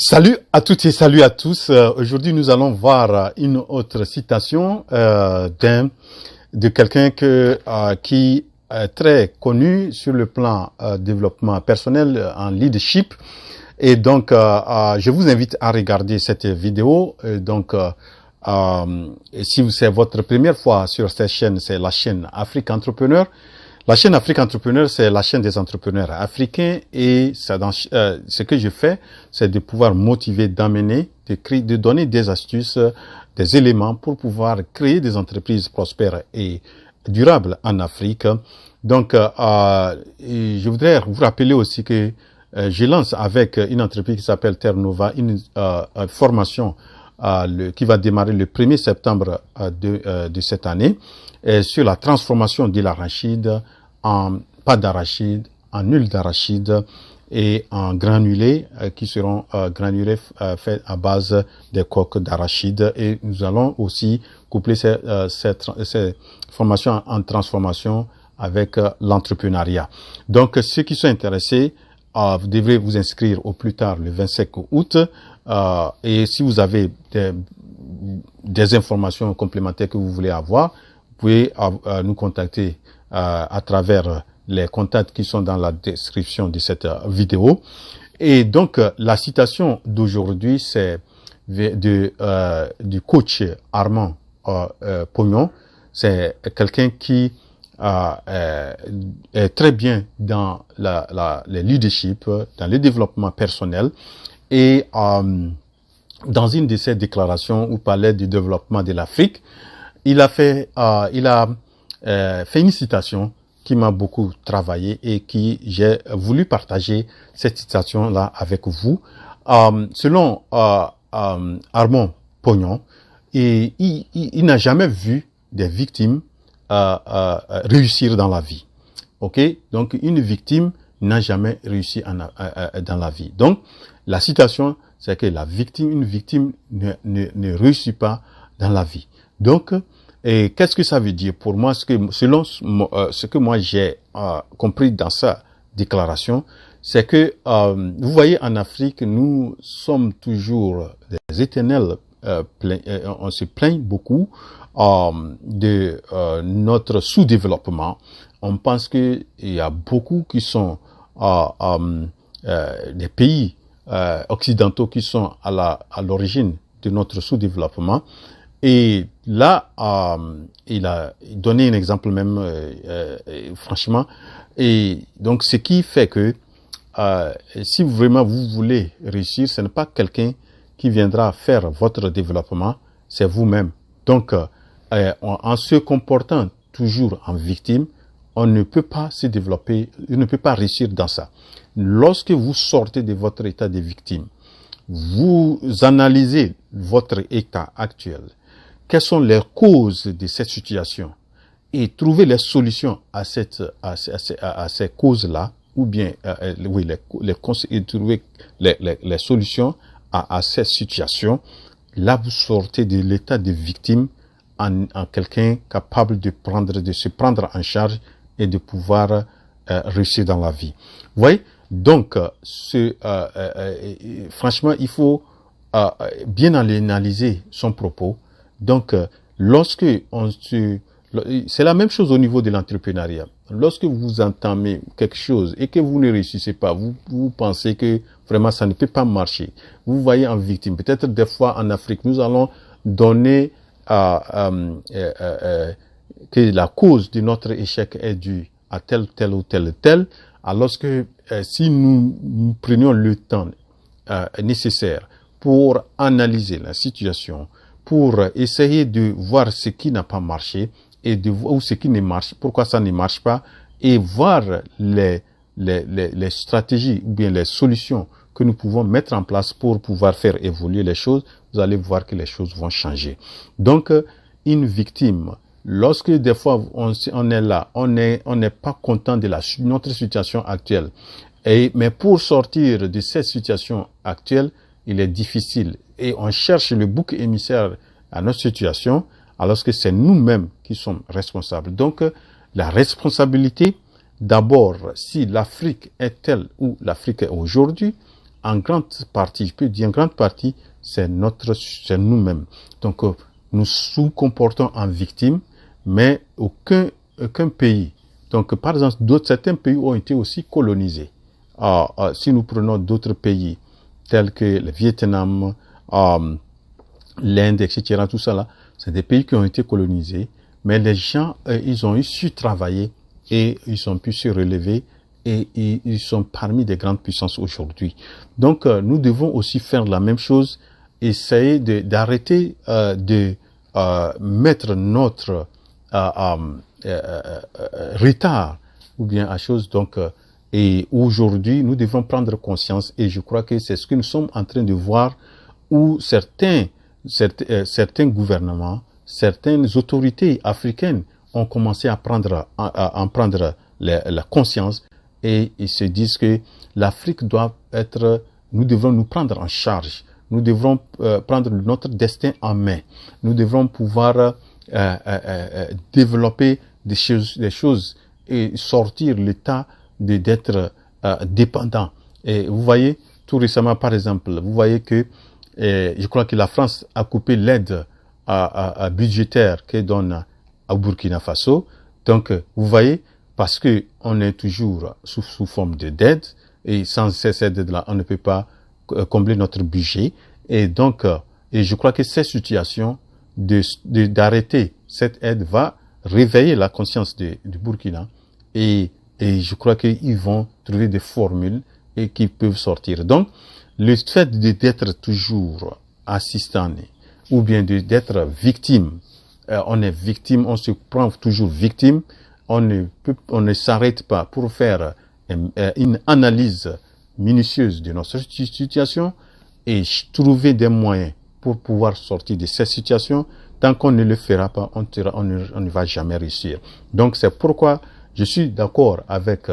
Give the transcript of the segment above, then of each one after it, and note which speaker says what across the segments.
Speaker 1: Salut à toutes et salut à tous. Aujourd'hui, nous allons voir une autre citation de quelqu'un qui est très connu sur le plan développement personnel en leadership. Et donc, je vous invite à regarder cette vidéo. Si c'est votre première fois sur cette chaîne, c'est la chaîne Afrique Entrepreneur. La chaîne Afrique Entrepreneur, c'est la chaîne des entrepreneurs africains et ce que je fais, c'est de pouvoir motiver, d'amener, de donner des astuces, des éléments pour pouvoir créer des entreprises prospères et durables en Afrique. Donc, je voudrais vous rappeler aussi que je lance avec une entreprise qui s'appelle Terre Nova une formation qui va démarrer le 1er septembre de cette année sur la transformation de l'arachide en pâte d'arachide, en huile d'arachide et en granulés qui seront granulés faits à base des coques d'arachide. Et nous allons aussi coupler ces formations en transformation avec l'entrepreneuriat. Donc, ceux qui sont intéressés, vous devrez vous inscrire au plus tard le 25 août. Et si vous avez des informations complémentaires que vous voulez avoir, vous pouvez nous contacter à travers les contacts qui sont dans la description de cette vidéo. Et donc, la citation d'aujourd'hui, c'est du coach Armand Pognon. C'est quelqu'un qui est très bien dans le leadership, dans le développement personnel. Et dans une de ses déclarations où il parlait du développement de l'Afrique, il a fait une citation qui m'a beaucoup travaillé et qui j'ai voulu partager cette citation-là avec vous. Selon Armand Pognon, il n'a jamais vu des victimes réussir dans la vie. Ok? Donc, une victime n'a jamais réussi dans la vie. Donc, la citation, c'est que une victime ne réussit pas dans la vie. Donc, et qu'est-ce que ça veut dire pour moi? Selon ce que moi j'ai compris dans sa déclaration, c'est que vous voyez en Afrique, nous sommes toujours des éternels on se plaint beaucoup de notre sous-développement. On pense que il y a beaucoup qui sont des pays occidentaux qui sont à l'origine de notre sous-développement. Et là, il a donné un exemple même, franchement. Et donc, ce qui fait que si vraiment vous voulez réussir, ce n'est pas quelqu'un qui viendra faire votre développement, c'est vous-même. Donc, en se comportant toujours en victime, on ne peut pas se développer, on ne peut pas réussir dans ça. Lorsque vous sortez de votre état de victime, vous analysez votre état actuel, quelles sont les causes de cette situation et trouver les solutions à ces causes-là, ou bien trouver les solutions à ces situations. Là, vous sortez de l'état de victime en quelqu'un capable de se prendre en charge et de pouvoir réussir dans la vie. Vous voyez? Donc, franchement, il faut bien analyser son propos. Donc, c'est la même chose au niveau de l'entrepreneuriat. Lorsque vous entamez quelque chose et que vous ne réussissez pas, vous pensez que vraiment ça ne peut pas marcher. Vous voyez en victime. Peut-être des fois en Afrique, nous allons donner que la cause de notre échec est due à tel ou tel, alors que si nous prenions le temps nécessaire pour analyser la situation, pour essayer de voir ce qui n'a pas marché et ou ce qui ne marche, pourquoi ça ne marche pas, et voir les stratégies ou bien les solutions que nous pouvons mettre en place pour pouvoir faire évoluer les choses, vous allez voir que les choses vont changer. Donc, une victime, lorsque des fois on est là, on n'est pas content de notre situation actuelle, mais pour sortir de cette situation actuelle, il est difficile et on cherche le bouc émissaire à notre situation, alors que c'est nous-mêmes qui sommes responsables. Donc, la responsabilité, d'abord, si l'Afrique est telle où l'Afrique est aujourd'hui, en grande partie, je peux dire en grande partie, c'est nous-mêmes. Donc, nous nous comportons en victime, mais aucun pays. Donc, par exemple, certains pays ont été aussi colonisés. Si nous prenons d'autres pays, tels que le Vietnam, l'Inde, etc., tout ça là, c'est des pays qui ont été colonisés, mais les gens, ils ont su travailler et ils ont pu se relever et ils sont parmi des grandes puissances aujourd'hui. Donc, nous devons aussi faire la même chose, essayer d'arrêter de mettre notre retard ou bien à chose. Donc, et aujourd'hui, nous devons prendre conscience et je crois que c'est ce que nous sommes en train de voir où certains gouvernements, certaines autorités africaines ont commencé à prendre la conscience et ils se disent que l'Afrique doit être, nous devons nous prendre en charge, nous devons prendre notre destin en main, nous devons pouvoir développer des choses et sortir l'état d'être dépendant. Et vous voyez, tout récemment, par exemple, vous voyez que je crois que la France a coupé l'aide budgétaire qu'elle donne au Burkina Faso. Donc, vous voyez, parce que on est toujours sous forme de dette et sans cette aide-là, on ne peut pas combler notre budget. Et donc, et je crois que cette situation d'arrêter cette aide va réveiller la conscience du Burkina et je crois qu'ils vont trouver des formules et qui peuvent sortir. Donc, le fait d'être toujours assistant ou bien d'être victime, on est victime, on se prend toujours victime, on ne s'arrête pas pour faire une analyse minutieuse de notre situation et trouver des moyens pour pouvoir sortir de cette situation. Tant qu'on ne le fera pas, on ne va jamais réussir. Donc, c'est pourquoi je suis d'accord avec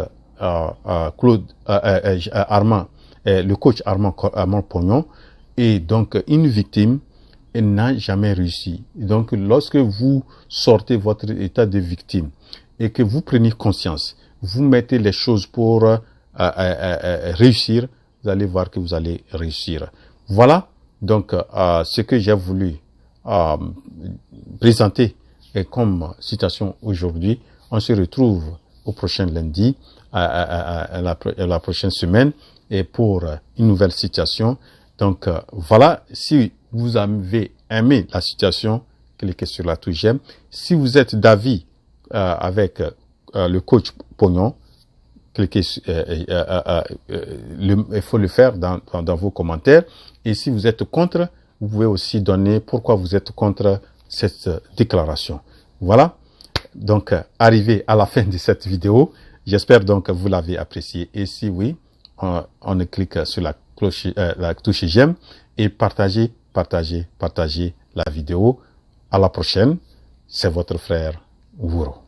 Speaker 1: Armand, le coach Armand Pognon. Et donc, une victime n'a jamais réussi. Donc, lorsque vous sortez votre état de victime et que vous prenez conscience, vous mettez les choses pour réussir, vous allez voir que vous allez réussir. Voilà donc ce que j'ai voulu présenter comme citation aujourd'hui. On se retrouve au prochain lundi, à la prochaine semaine, et pour une nouvelle citation. Donc voilà, si vous avez aimé la citation, cliquez sur la touche j'aime. Si vous êtes d'avis avec le coach Pognon, cliquez, il faut le faire dans vos commentaires. Et si vous êtes contre, vous pouvez aussi donner pourquoi vous êtes contre cette déclaration. Voilà. Donc, arrivé à la fin de cette vidéo. J'espère donc que vous l'avez apprécié. Et si oui, on clique sur la touche j'aime et partagez la vidéo. À la prochaine. C'est votre frère Wouro.